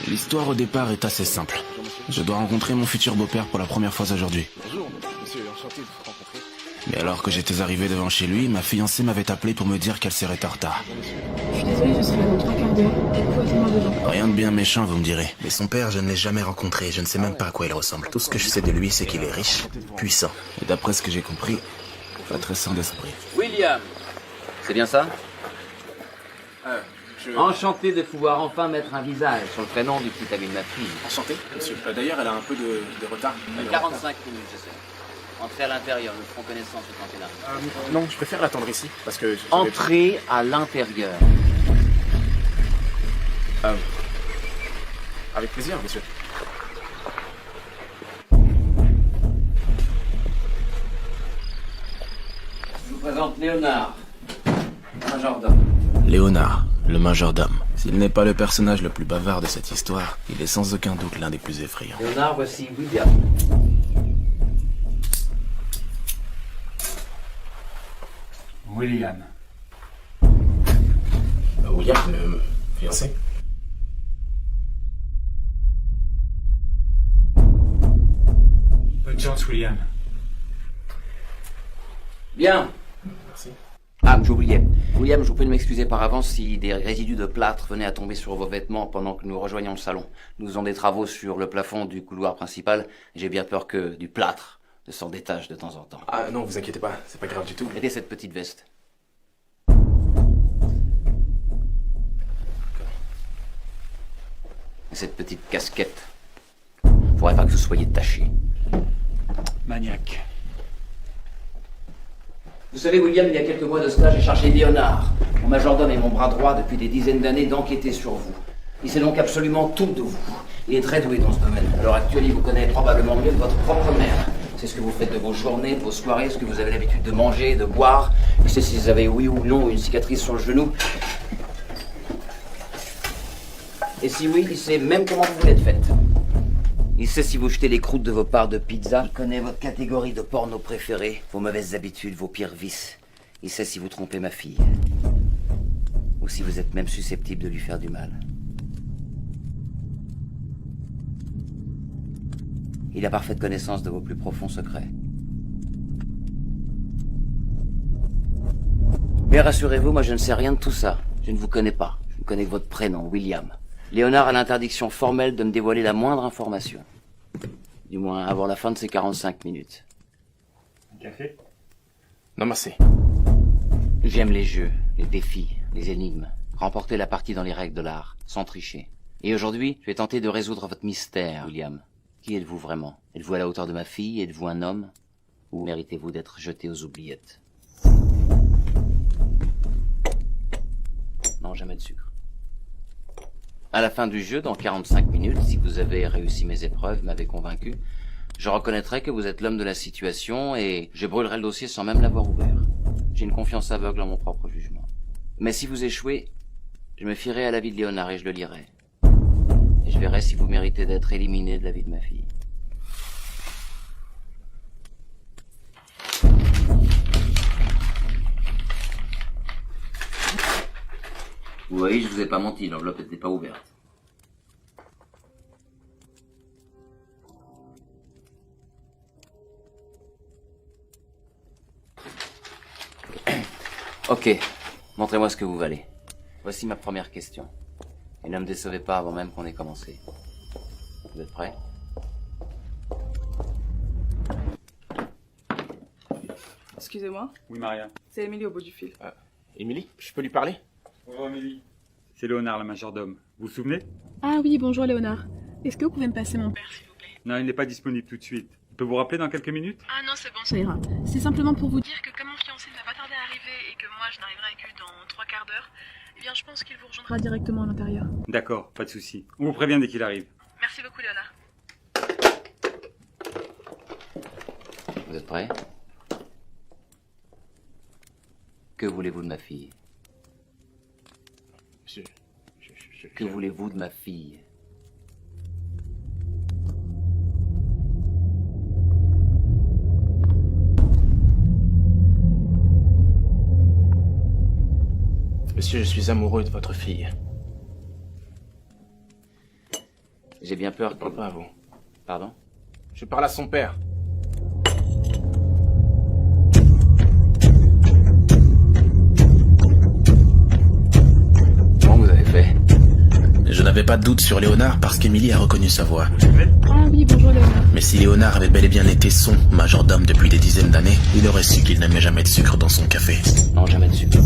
L'histoire au départ est assez simple. Je dois rencontrer mon futur beau-père pour la première fois aujourd'hui. Bonjour, monsieur, enchanté de vous rencontrer. Mais alors que j'étais arrivé devant chez lui, ma fiancée m'avait appelé pour me dire qu'elle serait en retard. Je suis désolée, je serai là dans 3 quarts d'heure. Du coup, attends-moi devant. Rien de bien méchant, vous me direz. Mais son père, je ne l'ai jamais rencontré. Je ne sais même pas à quoi il ressemble. Tout ce que je sais de lui, c'est qu'il est riche, puissant. Et d'après ce que j'ai compris, pas très sain d'esprit. William, c'est bien ça? Enchanté de pouvoir enfin mettre un visage sur le prénom du petit ami de ma fille. Enchanté, monsieur. D'ailleurs, elle a un peu de retard. 45 minutes, je sais. Entrez à l'intérieur, nous ferons connaissance du temps qu'elle arrive. Non, je préfère l'attendre ici, parce que... Entrez à l'intérieur. Avec plaisir, monsieur. Je vous présente Léonard, majordome. Léonard, le majordome. S'il n'est pas le personnage le plus bavard de cette histoire, il est sans aucun doute l'un des plus effrayants. Léonard, voici William. William. William, fiancé. Bonne chance, William. Bien. Merci. Ah, j'oubliais. William, je vous prie de m'excuser par avance si des résidus de plâtre venaient à tomber sur vos vêtements pendant que nous rejoignions le salon. Nous faisons des travaux sur le plafond du couloir principal. J'ai bien peur que du plâtre ne s'en détache de temps en temps. Ah non, vous inquiétez pas, c'est pas grave du tout. Mettez cette petite veste. Et cette petite casquette. Faudrait pas que vous soyez taché. Maniaque. Vous savez, William, il y a quelques mois de cela, j'ai chargé Léonard, mon majordome et mon bras droit depuis des dizaines d'années, d'enquêter sur vous. Il sait donc absolument tout de vous. Il est très doué dans ce domaine. À l'heure actuelle, il vous connaît probablement mieux que votre propre mère. C'est ce que vous faites de vos journées, de vos soirées, ce que vous avez l'habitude de manger, de boire. Il sait si vous avez oui ou non une cicatrice sur le genou. Et si oui, il sait même comment vous l'êtes faite. Il sait si vous jetez les croûtes de vos parts de pizza. Il connaît votre catégorie de porno préférée, vos mauvaises habitudes, vos pires vices. Il sait si vous trompez ma fille. Ou si vous êtes même susceptible de lui faire du mal. Il a parfaite connaissance de vos plus profonds secrets. Mais rassurez-vous, moi je ne sais rien de tout ça. Je ne vous connais pas. Je ne connais que votre prénom, William. Léonard a l'interdiction formelle de me dévoiler la moindre information. Du moins avant la fin de ces 45 minutes. Un café? Non, merci. J'aime les jeux, les défis, les énigmes. Remporter la partie dans les règles de l'art, sans tricher. Et aujourd'hui, je vais tenter de résoudre votre mystère, William. Qui êtes-vous vraiment? Êtes-vous à la hauteur de ma fille? Êtes-vous un homme? Ou méritez-vous d'être jeté aux oubliettes? Non, jamais de sucre. À la fin du jeu, dans 45 minutes, si vous avez réussi mes épreuves, m'avez convaincu, je reconnaîtrai que vous êtes l'homme de la situation et je brûlerai le dossier sans même l'avoir ouvert. J'ai une confiance aveugle en mon propre jugement. Mais si vous échouez, je me fierai à l'avis de Léonard et je le lirai. Et je verrai si vous méritez d'être éliminé de la vie de ma fille. Vous voyez, je vous ai pas menti, l'enveloppe n'était pas ouverte. Ok, montrez-moi ce que vous valez. Voici ma première question. Et ne me décevez pas avant même qu'on ait commencé. Vous êtes prêts? Excusez-moi, Oui, Maria. c'est Émilie au bout du fil. Émilie, je peux lui parler? Bonjour, Amélie. C'est Léonard, le majordome. Vous vous souvenez? Ah oui, bonjour Léonard. Est-ce que vous pouvez me passer mon père, s'il vous plaît? Non, il n'est pas disponible tout de suite. Il peut vous rappeler dans quelques minutes? Ah non, c'est bon, ça ira. C'est simplement pour vous dire que comme mon fiancé ne va pas tarder à arriver et que moi je n'arriverai que dans 3 quarts d'heure, eh bien je pense qu'il vous rejoindra directement à l'intérieur. D'accord, pas de souci. On vous prévient dès qu'il arrive. Merci beaucoup Léonard. Vous êtes prêts? Que voulez-vous de ma fille? Que voulez-vous de ma fille? Monsieur, je suis amoureux de votre fille. J'ai bien peur Je parle pas à vous. Pardon? Je parle à son père. Comment vous avez fait? Je n'avais pas de doute sur Léonard parce qu'Emily a reconnu sa voix. Ah oui, bonjour Léonard. Mais si Léonard avait bel et bien été son majordome depuis des dizaines d'années, il aurait su qu'il n'aimait jamais de sucre dans son café. Non, jamais de sucre.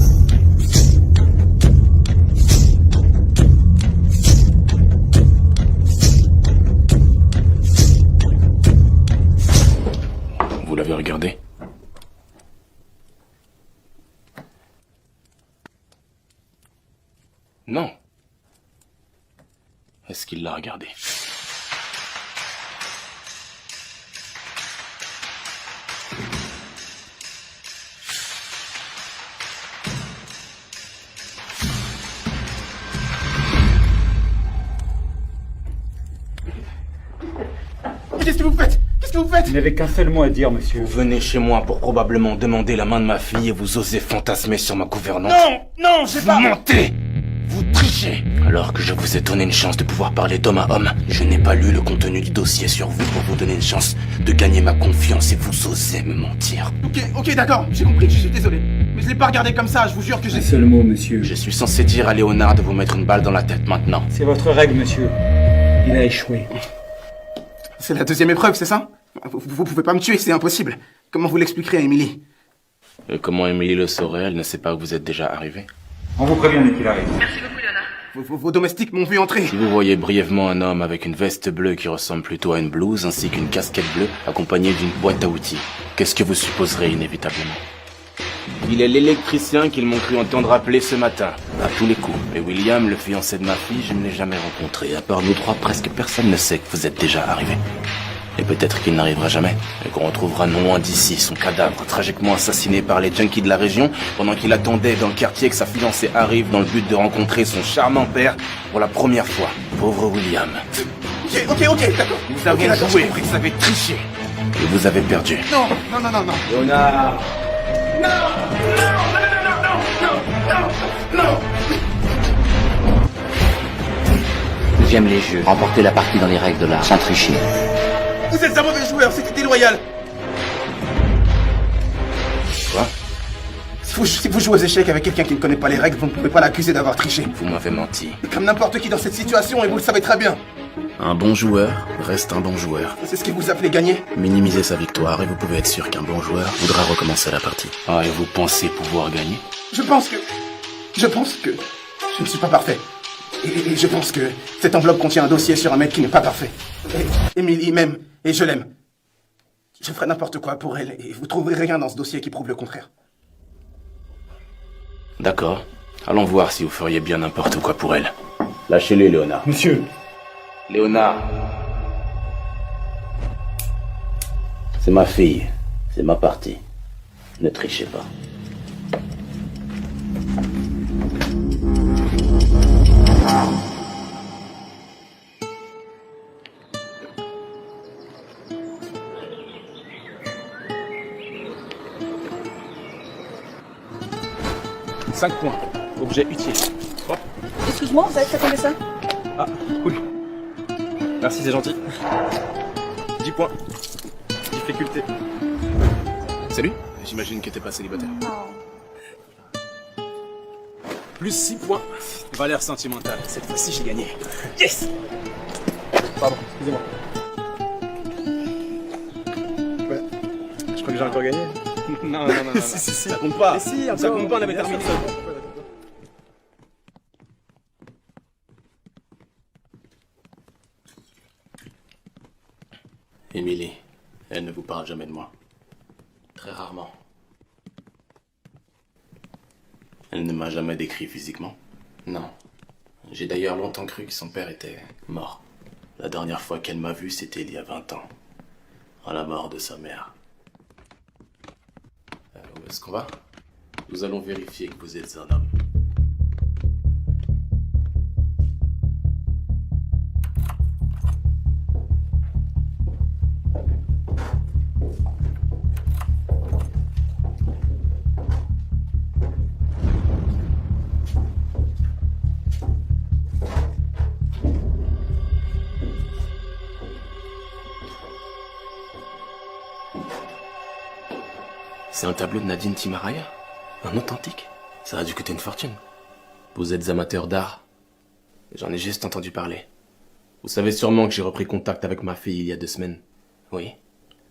Vous l'avez regardé? Non. Est-ce qu'il l'a regardé? Qu'est-ce que vous faites? Qu'est-ce que vous faites? Vous n'avez qu'un seul mot à dire, monsieur. Vous venez chez moi pour probablement demander la main de ma fille et vous osez fantasmer sur ma gouvernante. Non, j'ai pas... Vous mentez! Vous trichez! Alors que je vous ai donné une chance de pouvoir parler d'homme à homme, je n'ai pas lu le contenu du dossier sur vous pour vous donner une chance de gagner ma confiance et vous osez me mentir. Ok, d'accord, j'ai compris, je suis désolé. Mais je l'ai pas regardé comme ça, je vous jure que j'ai... Un seul mot, monsieur. Je suis censé dire à Léonard de vous mettre une balle dans la tête maintenant. C'est votre règle, monsieur. Il a échoué. C'est la deuxième épreuve, c'est ça? Vous pouvez pas me tuer, c'est impossible. Comment vous l'expliquerez à Emily? Et comment Emily le saurait? Elle ne sait pas que vous êtes déjà arrivé. On vous prévient dès qu'il arrive. Merci beaucoup Léonard. Vos domestiques m'ont vu entrer. Si vous voyez brièvement un homme avec une veste bleue qui ressemble plutôt à une blouse ainsi qu'une casquette bleue accompagnée d'une boîte à outils, qu'est-ce que vous supposerez inévitablement? Il est l'électricien qu'ils m'ont cru entendre appeler ce matin, à tous les coups. Et William, le fiancé de ma fille, je ne l'ai jamais rencontré. À part nous trois, presque personne ne sait que vous êtes déjà arrivés. Et peut-être qu'il n'arrivera jamais, et qu'on retrouvera non loin d'ici son cadavre, tragiquement assassiné par les junkies de la région, pendant qu'il attendait dans le quartier que sa fiancée arrive dans le but de rencontrer son charmant père pour la première fois. Pauvre William. Ok, d'accord. Vous avez joué, vous avez triché, et vous avez perdu. Non. Léonard! Non. J'aime les jeux. Remporter la partie dans les règles de l'art, sans tricher. Vous êtes un mauvais joueur, c'était déloyal. Quoi? Si vous jouez aux échecs avec quelqu'un qui ne connaît pas les règles, vous ne pouvez pas l'accuser d'avoir triché. Vous m'avez menti. Comme n'importe qui dans cette situation, et vous le savez très bien. Un bon joueur reste un bon joueur. C'est ce que vous appelez gagner? Minimisez sa victoire et vous pouvez être sûr qu'un bon joueur voudra recommencer la partie. Ah, et vous pensez pouvoir gagner? Je pense que je ne suis pas parfait. Et je pense que cette enveloppe contient un dossier sur un mec qui n'est pas parfait. Et Emily m'aime, et je l'aime. Je ferai n'importe quoi pour elle, et vous trouverez rien dans ce dossier qui prouve le contraire. D'accord. Allons voir si vous feriez bien n'importe quoi pour elle. Lâchez-les, Léonard. Monsieur. Léonard. C'est ma fille. C'est ma partie. Ne trichez pas. « 5 points. Objet utile. Hop. Excuse-moi, vous savez faire combien ça? Ah, cool. Merci, c'est gentil. 10 points. Difficulté. Salut. J'imagine que t'es pas célibataire. Plus 6 points. Valeur sentimentale. Cette fois-ci, j'ai gagné. Yes! Pardon, excusez-moi. Ouais. Je crois que j'ai encore gagné. Non. si. Ça compte pas. Si, ça compte pas, on avait terminé. Emily, elle ne vous parle jamais de moi. Très rarement. Elle ne m'a jamais décrit physiquement. Non. J'ai d'ailleurs longtemps cru que son père était mort. La dernière fois qu'elle m'a vu, c'était il y a 20 ans. À la mort de sa mère. Où est-ce qu'on va? Nous allons vérifier que vous êtes un homme. C'est un tableau de Nadine Timaraya? Un authentique? Ça a dû coûter une fortune. Vous êtes amateur d'art? J'en ai juste entendu parler. Vous savez sûrement que j'ai repris contact avec ma fille il y a 2 semaines. Oui.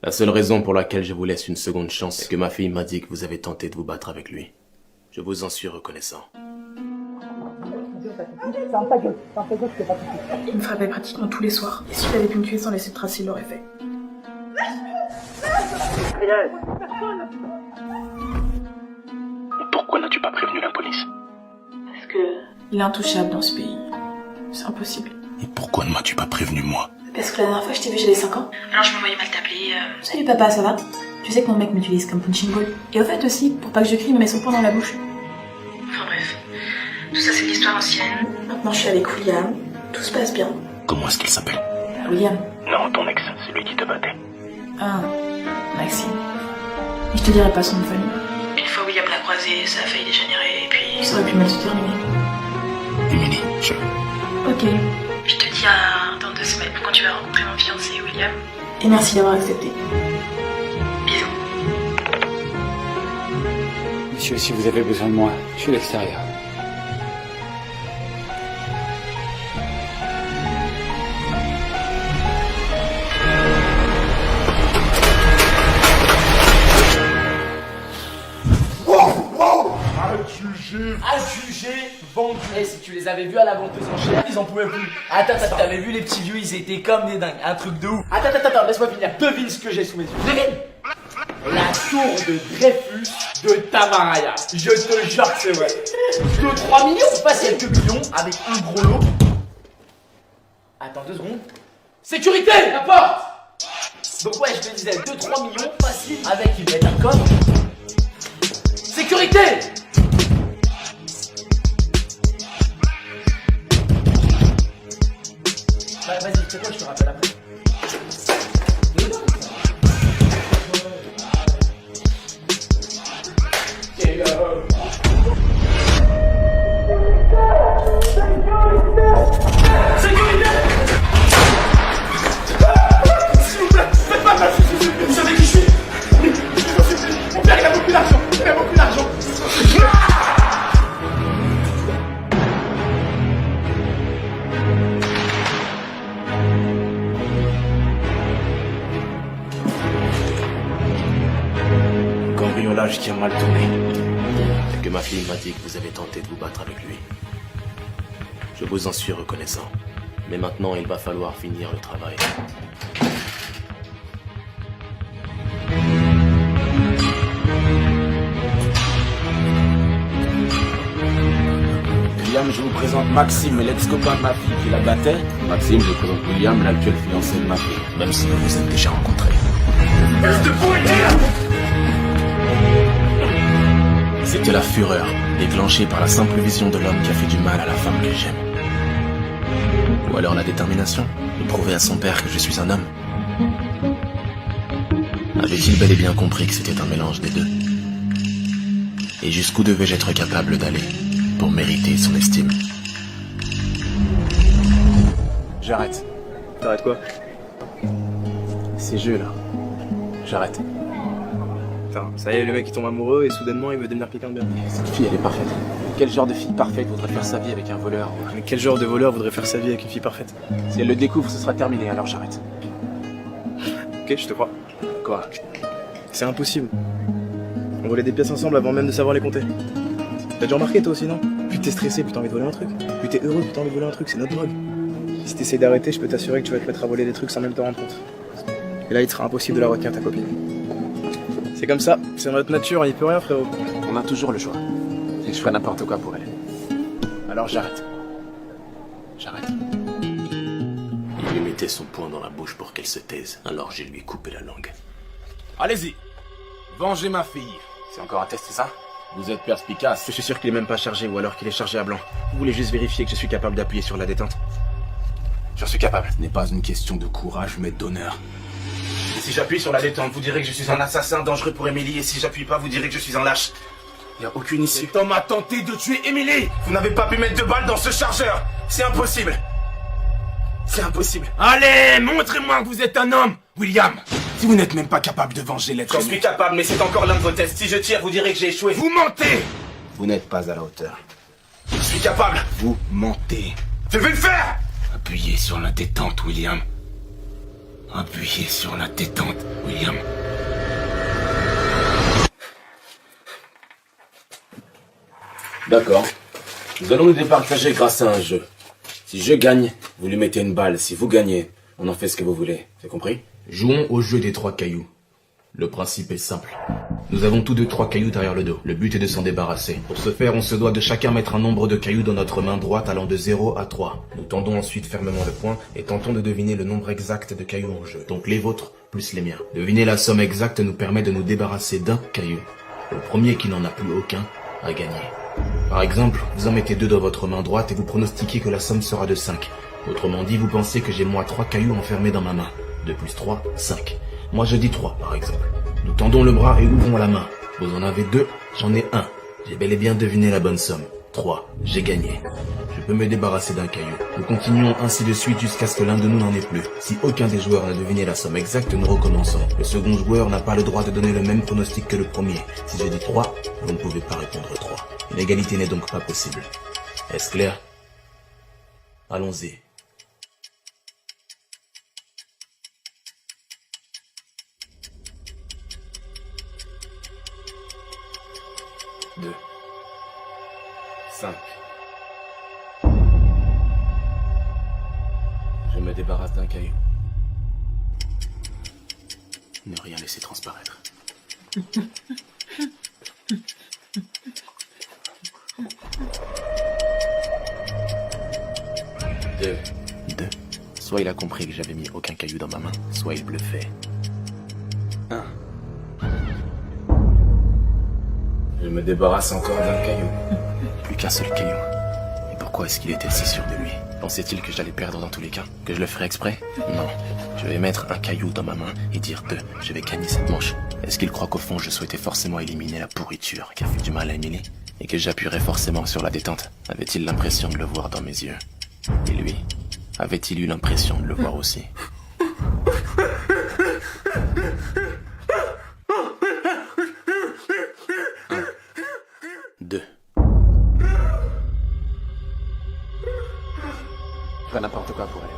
La seule raison pour laquelle je vous laisse une seconde chance, c'est que ma fille m'a dit que vous avez tenté de vous battre avec lui. Je vous en suis reconnaissant. Il me frappait pratiquement tous les soirs. Et s'il avait pu me tuer sans laisser de traces, il l'aurait fait. Pourquoi n'as-tu pas prévenu la police? Parce que il est intouchable dans ce pays. C'est impossible. Et pourquoi ne m'as-tu pas prévenu moi? Parce que la dernière fois je t'ai vu, j'avais 5 ans. Alors je me voyais mal t'appeler. Salut papa, ça va? Tu sais que mon mec m'utilise comme punching ball. Et au fait aussi, pour pas que je crie, il me met son poing dans la bouche. Enfin bref. Tout ça c'est de l'histoire ancienne. Maintenant je suis avec William. Tout se passe bien. Comment est-ce qu'il s'appelle? William. Non, ton ex, celui qui te battait. Ah, Maxime. Et je te dirai pas son nom de famille. Une fois William l'a croisé, ça a failli dégénérer et puis ça aurait pu mal se terminer. Émilie, Ok. Je te dis dans 2 semaines quand tu vas rencontrer mon fiancé William. Et merci d'avoir accepté. Bisous. Monsieur, si vous avez besoin de moi, je suis à l'extérieur. Adjugé, vendu. Et si tu les avais vus à la vente aux enchères, ils en pouvaient plus. Attends, t'avais vu les petits vieux, ils étaient comme des dingues. Un truc de ouf. Attends, laisse-moi finir. Devine ce que j'ai sous mes yeux. Devine. La tour de Dreyfus de Tamaraya. Je te jure que c'est vrai. 2-3 millions, pas quelques millions, avec un gros lot. Attends 2 secondes. Sécurité, la porte. Donc ouais, je te disais 2-3 millions, facile, avec une lettre à code. Sécurité. Bah vas-y, c'est quoi, je te rappelle après. Sécurité! S'il vous plaît, faites pas mal, vous savez qui je suis. Mon père, il a beaucoup d'argent, Cambriolage qui a mal tourné. Et que ma fille m'a dit que vous avez tenté de vous battre avec lui. Je vous en suis reconnaissant. Mais maintenant, il va falloir finir le travail. William, je vous présente Maxime, l'ex-copain de ma fille qui la battait. Maxime, je vous présente William, l'actuel fiancé de ma fille. Même si vous vous êtes déjà rencontrés. C'était la fureur, déclenchée par la simple vision de l'homme qui a fait du mal à la femme que j'aime. Ou alors la détermination de prouver à son père que je suis un homme. Avait-il bel et bien compris que c'était un mélange des deux? Et jusqu'où devais-je être capable d'aller pour mériter son estime? J'arrête. T'arrêtes quoi? Ces jeux là. J'arrête. Putain, ça y est, le mec il tombe amoureux et soudainement il veut devenir quelqu'un de bien. Cette fille, elle est parfaite. Quel genre de fille parfaite voudrait faire sa vie avec un voleur? Mais quel genre de voleur voudrait faire sa vie avec une fille parfaite? Si elle le découvre, ce sera terminé, alors j'arrête. Ok, je te crois. Quoi? C'est impossible. On volait des pièces ensemble avant même de savoir les compter. T'as déjà remarqué toi aussi, non? Plus t'es stressé, plus t'as envie de voler un truc. Plus t'es heureux, plus t'as envie de voler un truc, c'est notre drogue. Si t'essayes d'arrêter, je peux t'assurer que tu vas te mettre à voler des trucs sans même te rendre compte. Et là, il te sera impossible de la retenir, ta copine. C'est comme ça, c'est notre nature, il peut rien, frérot. On a toujours le choix. Et je ferai n'importe quoi pour elle. Alors j'arrête. J'arrête. Il lui mettait son poing dans la bouche pour qu'elle se taise, alors je lui ai coupé la langue. Allez-y. Vengez ma fille. C'est encore un test, c'est ça? Vous êtes perspicace. Je suis sûr qu'il est même pas chargé ou alors qu'il est chargé à blanc. Vous voulez juste vérifier que je suis capable d'appuyer sur la détente? J'en suis capable. Ce n'est pas une question de courage, mais d'honneur. Et si j'appuie sur la détente, vous direz que je suis un assassin dangereux pour Émilie. Et si j'appuie pas, vous direz que je suis un lâche. Il n'y a aucune issue. Cet homme a tenté de tuer Émilie. Vous n'avez pas pu mettre 2 balles dans ce chargeur. C'est impossible. C'est impossible. Allez, montrez-moi que vous êtes un homme, William. Si Si vous n'êtes même pas capable de venger l'être J'en humain. suis capable, mais c'est encore l'un de vos tests. Si je tire, vous direz que j'ai échoué. Vous mentez! Vous n'êtes pas à la hauteur. Je suis capable! Vous mentez. Je vais le faire! Appuyez sur la détente, William. Appuyez sur la détente, William. D'accord. Nous allons nous départager grâce à un jeu. Si je gagne, vous lui mettez une balle. Si vous gagnez, on en fait ce que vous voulez. C'est compris? Jouons au jeu des 3 cailloux. Le principe est simple. Nous avons tous 2 3 cailloux derrière le dos. Le but est de s'en débarrasser. Pour ce faire, on se doit de chacun mettre un nombre de cailloux dans notre main droite allant de 0 à 3. Nous tendons ensuite fermement le poing et tentons de deviner le nombre exact de cailloux en jeu. Donc les vôtres plus les miens. Deviner la somme exacte nous permet de nous débarrasser d'un caillou. Le premier qui n'en a plus aucun a gagné. Par exemple, vous en mettez 2 dans votre main droite et vous pronostiquez que la somme sera de 5. Autrement dit, vous pensez que j'ai moi 3 cailloux enfermés dans ma main. 2 plus 3, 5. Moi je dis 3 par exemple. Nous tendons le bras et ouvrons la main. Vous en avez 2, j'en ai 1. J'ai bel et bien deviné la bonne somme. 3, j'ai gagné. Je peux me débarrasser d'un caillou. Nous continuons ainsi de suite jusqu'à ce que l'un de nous n'en ait plus. Si aucun des joueurs n'a deviné la somme exacte, nous recommençons. Le second joueur n'a pas le droit de donner le même pronostic que le premier. Si je dis 3, vous ne pouvez pas répondre 3. Une égalité n'est donc pas possible. Est-ce clair? Allons-y. Deux. 5. Je me débarrasse d'un caillou. Ne rien laisser transparaître. 2. Soit il a compris que j'avais mis aucun caillou dans ma main, soit il bluffait. 1. Je me débarrasse encore d'un caillou. Plus qu'un seul caillou. Et pourquoi est-ce qu'il était si sûr de lui? Pensait-il que j'allais perdre dans tous les cas? Que je le ferais exprès? Non. Je vais mettre un caillou dans ma main et dire 2. Je vais gagner cette manche. Est-ce qu'il croit qu'au fond je souhaitais forcément éliminer la pourriture qui a fait du mal à Emily? Et que j'appuierais forcément sur la détente? Avait-il l'impression de le voir dans mes yeux? Et lui? Avait-il eu l'impression de le voir aussi? 2. Je ferai n'importe quoi pour elle.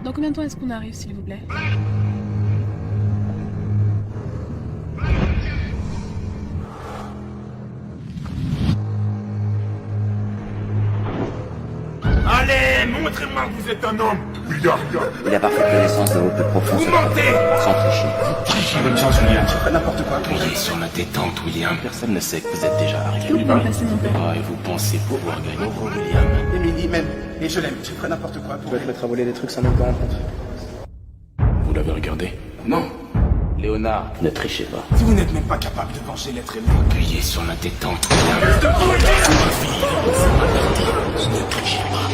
Dans combien de temps est-ce qu'on arrive, s'il vous plaît? Allez, montrez-moi que vous êtes un homme! Regarde. Il a parfaite connaissance de vos plus profonds Vous secrets. mentez! Sans tricher. Bonne chance, William. Tu ferais n'importe quoi. Appuyez sur la détente, William. Personne ne sait que vous êtes déjà Est-ce que arrivé. vous pouvez me passer mon père? Ah, et vous pensez pouvoir gagner, William? Emily m'aime, et je l'aime. Je ferais n'importe quoi pour elle. mettre à voler des trucs sans même te rendre compte. Vous l'avez regardé? Non. Léonard, ne trichez pas. Si vous n'êtes même pas capable de venger l'être humain. Appuyez sur la détente, William. Ne trichez pas.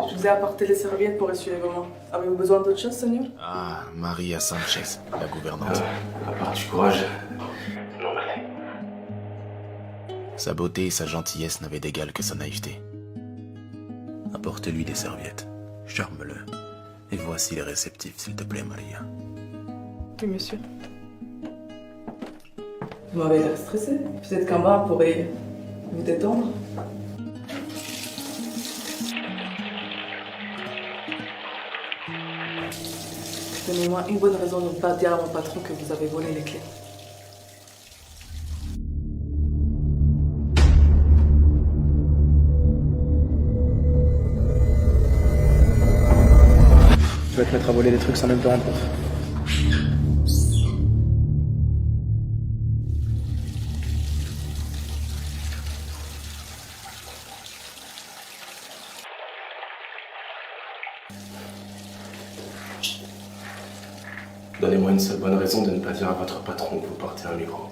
Je vous ai apporté les serviettes pour essuyer vos mains. Avez-vous besoin d'autre chose, Sonia? Ah, Maria Sanchez, la gouvernante. À part du courage. Sa beauté et sa gentillesse n'avaient d'égal que sa naïveté. Apporte-lui des serviettes. Charme-le. Et voici les réceptifs, s'il te plaît, Maria. Oui, monsieur. Vous m'avez l'air stressé. Peut-être qu'un bain pourrait vous détendre. Donnez-moi une bonne raison de ne pas dire à mon patron que vous avez volé les clés. Tu vas te mettre à voler des trucs sans même te rendre compte. Donnez-moi une seule bonne raison de ne pas dire à votre patron que vous portez un micro.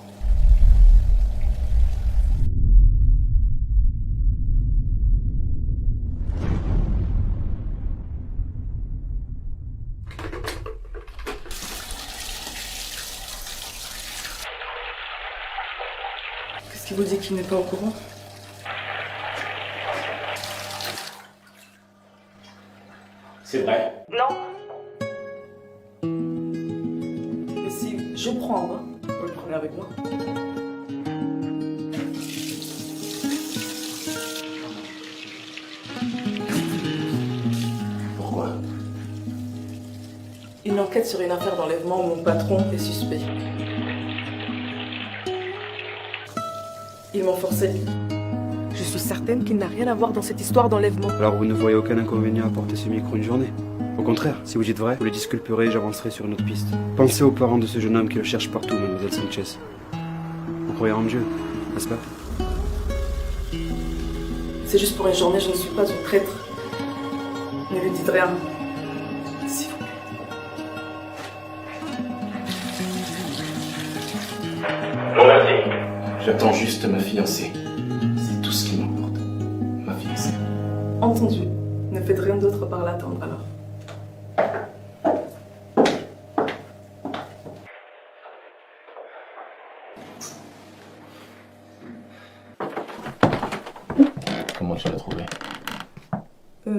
vous dis qu'il n'est pas au courant? C'est vrai. Non. Mais si je prends un bain, vous le prenez avec moi. Pourquoi? Une enquête sur une affaire d'enlèvement où mon patron est suspect. Ils m'ont forcé. Je suis certaine qu'il n'a rien à voir dans cette histoire d'enlèvement. Alors vous ne voyez aucun inconvénient à porter ce micro une journée? Au contraire, si vous dites vrai, vous le disculperez et j'avancerai sur une autre piste. Pensez aux parents de ce jeune homme qui le cherche partout, mademoiselle Sanchez. Vous croyez en Dieu, n'est-ce pas? C'est juste pour une journée, je ne suis pas une traître. Ne lui dites rien. S'il vous plaît. Non, merci. J'attends juste ma fiancée. C'est tout ce qui m'importe. Ma fiancée. Entendu. Ne faites rien d'autre par l'attendre alors. Comment tu l'as trouvé?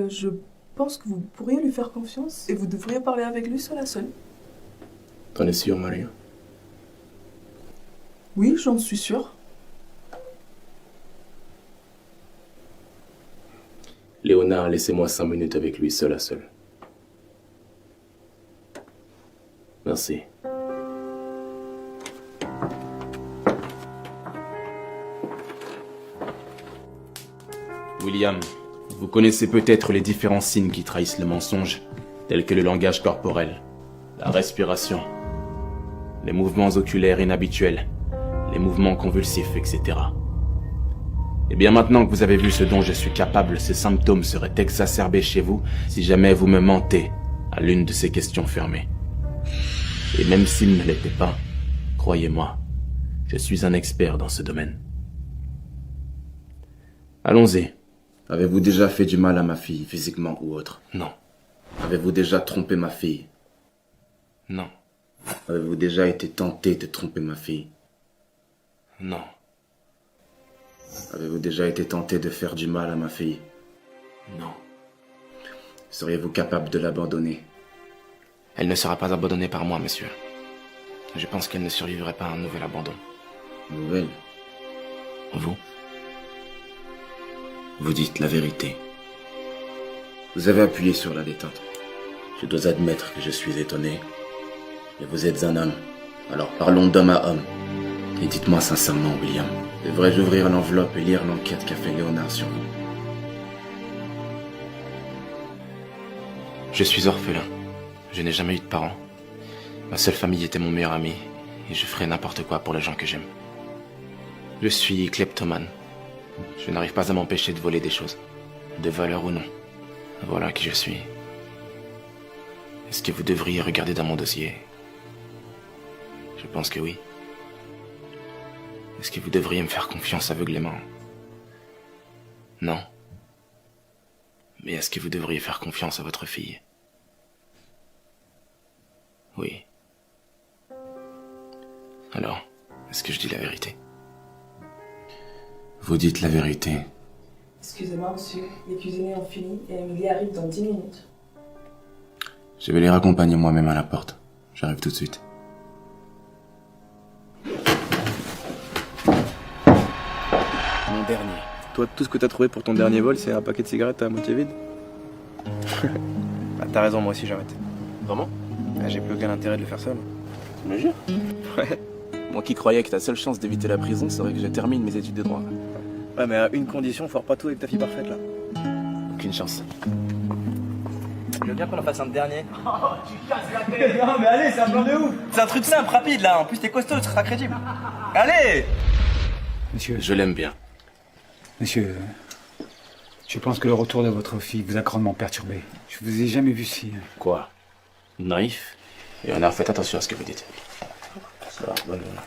Je pense que vous pourriez lui faire confiance et vous devriez parler avec lui seul à seul. T'en es sûr, Maria? Oui, j'en suis sûre. Léonard, laissez-moi 5 minutes avec lui seul à seul. Merci. William, vous connaissez peut-être les différents signes qui trahissent le mensonge, tels que le langage corporel, la respiration, les mouvements oculaires inhabituels, les mouvements convulsifs, etc. Et bien maintenant que vous avez vu ce dont je suis capable, ces symptômes seraient exacerbés chez vous si jamais vous me mentez à l'une de ces questions fermées. Et même s'ils ne l'étaient pas, croyez-moi, je suis un expert dans ce domaine. Allons-y. Avez-vous déjà fait du mal à ma fille, physiquement ou autre? Non. Avez-vous déjà trompé ma fille? Non. Avez-vous déjà été tenté de tromper ma fille? Non. Avez-vous déjà été tenté de faire du mal à ma fille? Non. Seriez-vous capable de l'abandonner? Elle ne sera pas abandonnée par moi, monsieur. Je pense qu'elle ne survivrait pas à un nouvel abandon. Nouvelle? Vous? Vous dites la vérité. Vous avez appuyé sur la détente. Je dois admettre que je suis étonné. Mais vous êtes un homme. Alors parlons d'homme à homme. Et dites-moi sincèrement, William, devrais-je ouvrir l'enveloppe et lire l'enquête qu'a fait Léonard sur vous? Je suis orphelin. Je n'ai jamais eu de parents. Ma seule famille était mon meilleur ami, et je ferai n'importe quoi pour les gens que j'aime. Je suis kleptomane. Je n'arrive pas à m'empêcher de voler des choses, de valeur ou non. Voilà qui je suis. Est-ce que vous devriez regarder dans mon dossier? Je pense que oui. Est-ce que vous devriez me faire confiance aveuglément? Non. Mais est-ce que vous devriez faire confiance à votre fille? Oui. Alors, est-ce que je dis la vérité? Vous dites la vérité. Excusez-moi, monsieur. Les cuisiniers ont fini et Émilie arrive dans 10 minutes. Je vais les raccompagner moi-même à la porte. J'arrive tout de suite. Mon dernier. Toi, tout ce que t'as trouvé pour ton dernier vol, c'est un paquet de cigarettes à moitié vide? Bah, t'as raison, moi aussi j'arrête. Vraiment? Bah, j'ai plus aucun intérêt de le faire seul. Tu me jures? Ouais. Moi qui croyais que ta seule chance d'éviter la prison serait que je termine mes études de droit. Ouais, mais à une condition, faut pas tout avec ta fille parfaite là. Aucune chance. Je veux bien qu'on en fasse un dernier. Oh, tu casses la tête. Non, mais allez, c'est un plan de ouf. C'est un truc simple, rapide là. En plus, t'es costaud, tu seras crédible. Allez! Monsieur, Je l'aime bien. monsieur, je pense que le retour de votre fille vous a grandement perturbé. Je vous ai jamais vu si... Quoi? Naïf? Léonard, faites attention à ce que vous dites. Ça va, bonne journée.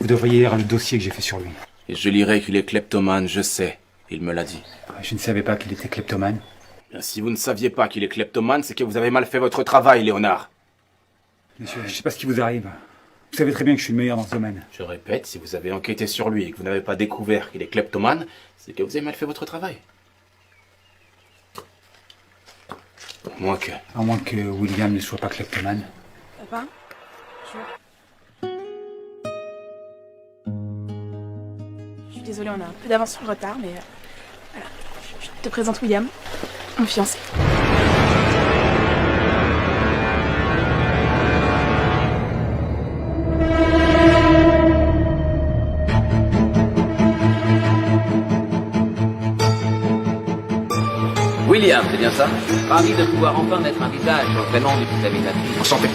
Vous devriez lire le dossier que j'ai fait sur lui. Et je lirai qu'il est kleptomane, je sais. Il me l'a dit. Je ne savais pas qu'il était kleptomane. Bien, si vous ne saviez pas qu'il est kleptomane, c'est que vous avez mal fait votre travail, Léonard. Monsieur, je sais pas ce qui vous arrive. Vous savez très bien que je suis le meilleur dans ce domaine. Je répète, si vous avez enquêté sur lui et que vous n'avez pas découvert qu'il est kleptomane, c'est que vous avez mal fait votre travail. À moins que William ne soit pas kleptomane. Papa, je suis désolée, on a un peu d'avance sur le retard, mais voilà. Je te présente William, mon fiancé. William, c'est bien ça? Ravi de pouvoir enfin mettre un visage sur le prénom du petit ami de ma fille. Enchanté.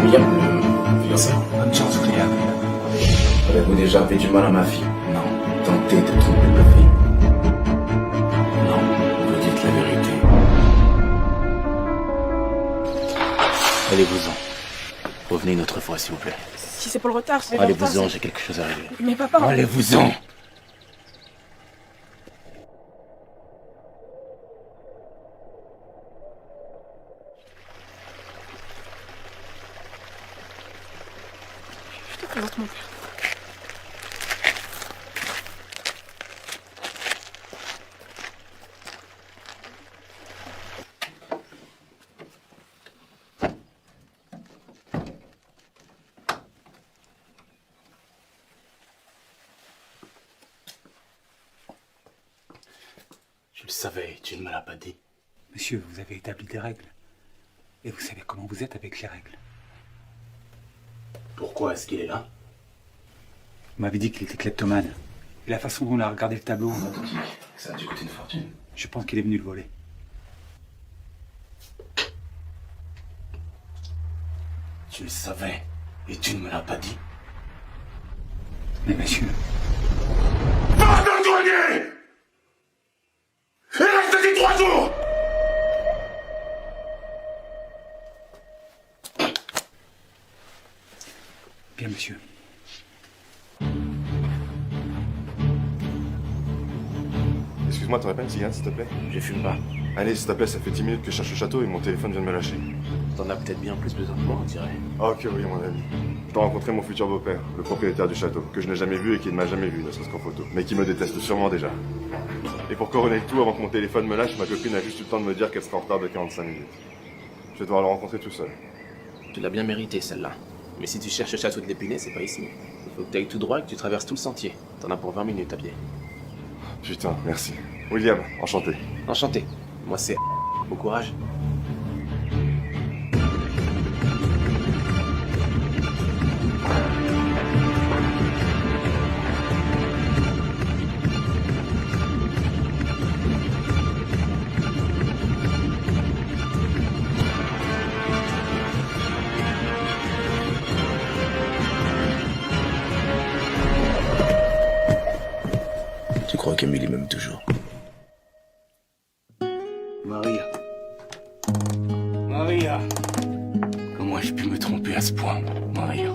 William, fiancé. Bonne chance, William. Avez-vous déjà fait du mal à ma fille? Non. Tentez de tromper ma fille? Non, vous dites la vérité. Allez-vous-en. Revenez une autre fois, s'il vous plaît. Si c'est pour le retard, c'est Allez-vous-en, j'ai quelque chose à régler. Mais papa... Allez-vous-en. Je te présente mon père. Je le savais, tu ne me l'as pas dit. Monsieur, vous avez établi des règles. Et vous savez comment vous êtes avec les règles. Pourquoi est-ce qu'il est là? Vous m'avez dit qu'il était kleptomane. Et la façon dont on a regardé le tableau, Ça a dû coûter une fortune. je pense qu'il est venu le voler. Tu le savais, et tu ne me l'as pas dit. Mais monsieur, Pas de douanier! Il reste 3 jours! bien monsieur. Excuse-moi, t'aurais pas une cigarette, s'il te plaît? Je fume pas. Allez, s'il te plaît, ça fait 10 minutes que je cherche le château et mon téléphone vient de me lâcher. T'en as peut-être bien plus besoin que moi, on dirait. Ah, ok, oui, mon ami. Je dois rencontrer mon futur beau-père, le propriétaire du château, que je n'ai jamais vu et qui ne m'a jamais vu, ne serait-ce qu'en photo, mais qui me déteste sûrement déjà. Et pour couronner le tout, avant que mon téléphone me lâche, ma copine a juste eu le temps de me dire qu'elle sera en retard de 45 minutes. Je vais devoir le rencontrer tout seul. Tu l'as bien mérité, celle-là. Mais si tu cherches le château de l'Épinay, c'est pas ici. Il faut que tu ailles tout droit et que tu traverses tout le sentier. T'en as pour 20 minutes à pied. Putain, merci. William, enchanté. Enchanté. Moi, c'est... Bon courage. Tu crois qu'Emily m'aime toujours? Maria. Maria. Comment ai-je pu me tromper à ce point, Maria?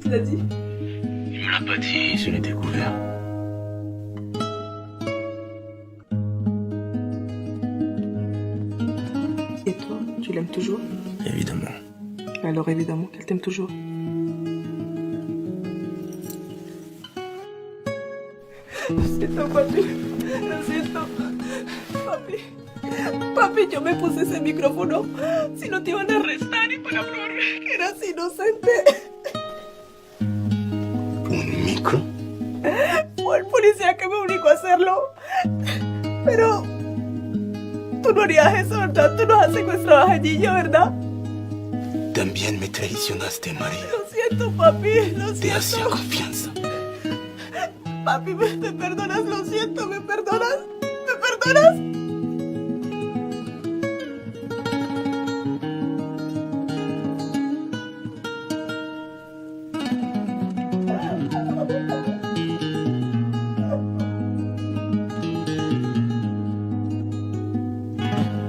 Tu l'as dit? Il me l'a pas dit, je l'ai découvert. Et toi, tu l'aimes toujours? Évidemment. Alors évidemment qu'elle t'aime toujours. Lo siento, papi. Lo siento. Papi. Papi, yo me puse ese micrófono. Si no te iban a arrestar y para probar que eras inocente. ¿Un micro? Fue el policía que me obligó a hacerlo. Pero... Tú no harías eso, ¿verdad? Tú nos has secuestrado a Ginilla, ¿verdad? También me traicionaste, María. Lo siento, papi. Lo Te hacía siento. confianza. Papi, ¿me perdonas? Lo siento, ¿me perdonas? ¿Me perdonas?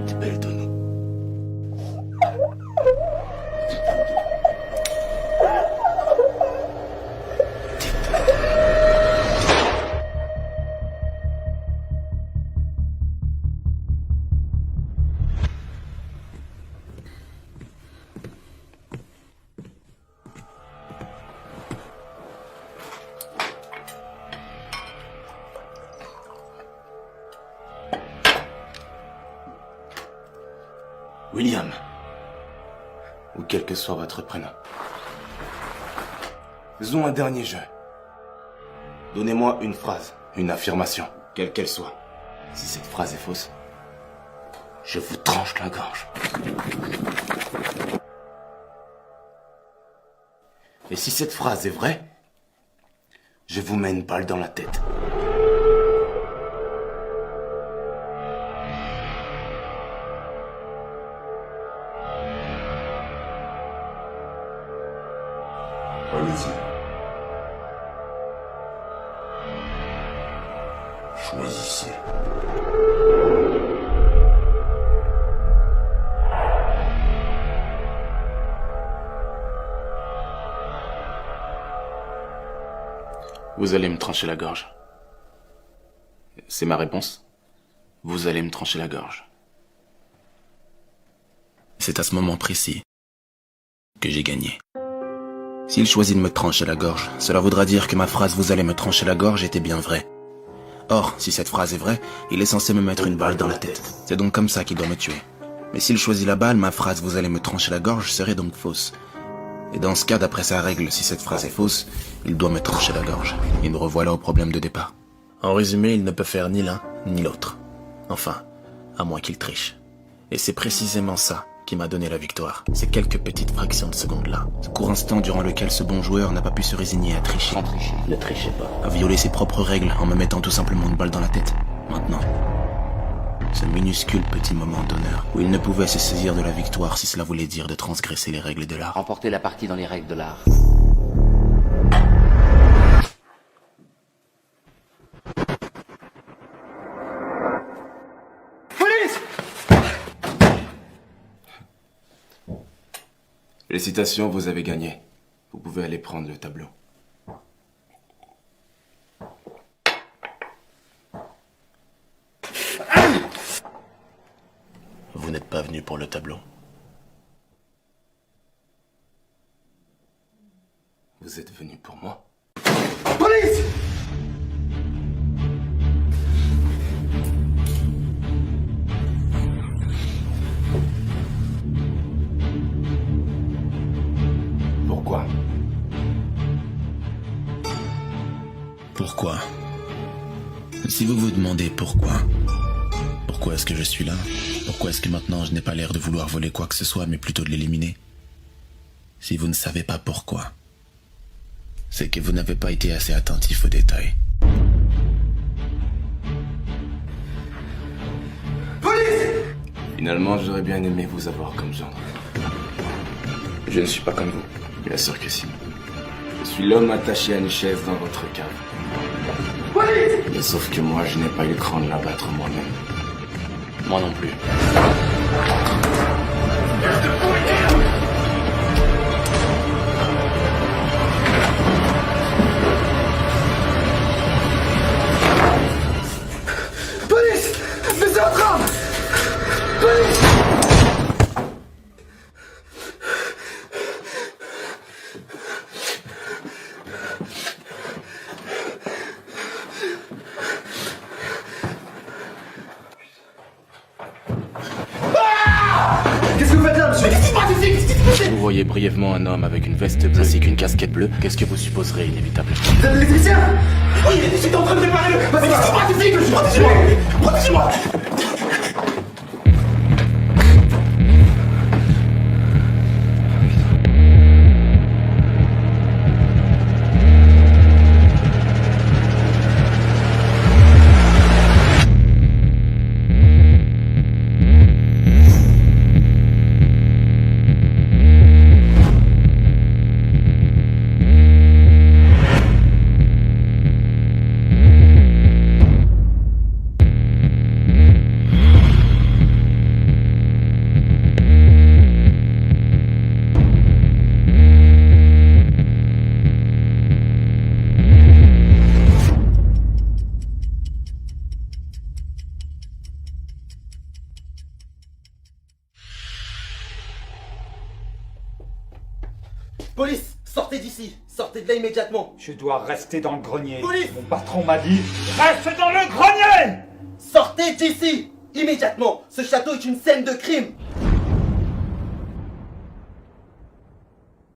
Te perdono. William. Ou quel que soit votre prénom. Faisons un dernier jeu. Donnez-moi une phrase, une affirmation, quelle qu'elle soit. Si cette phrase est fausse, je vous tranche la gorge. Et si cette phrase est vraie, je vous mets une balle dans la tête. Allez-y. Choisissez. Vous allez me trancher la gorge. C'est ma réponse. Vous allez me trancher la gorge. C'est à ce moment précis que j'ai gagné. S'il choisit de me trancher la gorge, cela voudra dire que ma phrase « vous allez me trancher la gorge » était bien vraie. Or, si cette phrase est vraie, il est censé me mettre une balle dans la tête. C'est donc comme ça qu'il doit me tuer. Mais s'il choisit la balle, ma phrase « vous allez me trancher la gorge » serait donc fausse. Et dans ce cas, d'après sa règle, si cette phrase est fausse, il doit me trancher la gorge. Et nous revoilà au problème de départ. En résumé, il ne peut faire ni l'un, ni l'autre. Enfin, à moins qu'il triche. Et c'est précisément ça qui m'a donné la victoire. Ces quelques petites fractions de secondes-là. Ce court instant durant lequel ce bon joueur n'a pas pu se résigner à tricher. Sans tricher. Ne trichez pas. À violer ses propres règles en me mettant tout simplement une balle dans la tête. Maintenant, ce minuscule petit moment d'honneur où il ne pouvait se saisir de la victoire si cela voulait dire de transgresser les règles de l'art. Remporter la partie dans les règles de l'art. Félicitations, vous avez gagné. Vous pouvez aller prendre le tableau. Vous n'êtes pas venu pour le tableau. Vous êtes venu pour moi. Police! Pourquoi? Pourquoi? Si vous vous demandez pourquoi est-ce que je suis là? Pourquoi est-ce que maintenant je n'ai pas l'air de vouloir voler quoi que ce soit, mais plutôt de l'éliminer? Si vous ne savez pas pourquoi, c'est que vous n'avez pas été assez attentif aux détails. Police! Finalement, j'aurais bien aimé vous avoir comme gendre. Je ne suis pas comme vous. Bien sûr que si. Je suis l'homme attaché à une chaise dans votre cave. Police! Mais sauf que moi, je n'ai pas eu le cran de l'abattre moi-même. Moi non plus. Police! Mais c'est en train! Police! Qu'est-ce que vous faites là, monsieur? Qu'est-ce qui se passe ici? Qu'est-ce qui se passe? Vous voyez brièvement un homme avec une veste bleue ainsi qu'une casquette bleue. Qu'est-ce que vous supposerez inévitablement? Vous êtes l'électricien? Oui, j'étais en train de réparer le... Qu'est-ce qui se passe ici, monsieur? Protégez-moi! Protégez-moi! Police, sortez d'ici. Sortez de là immédiatement. Je dois rester dans le grenier. Police! Mon patron m'a dit, reste dans le grenier! Sortez d'ici immédiatement. Ce château est une scène de crime.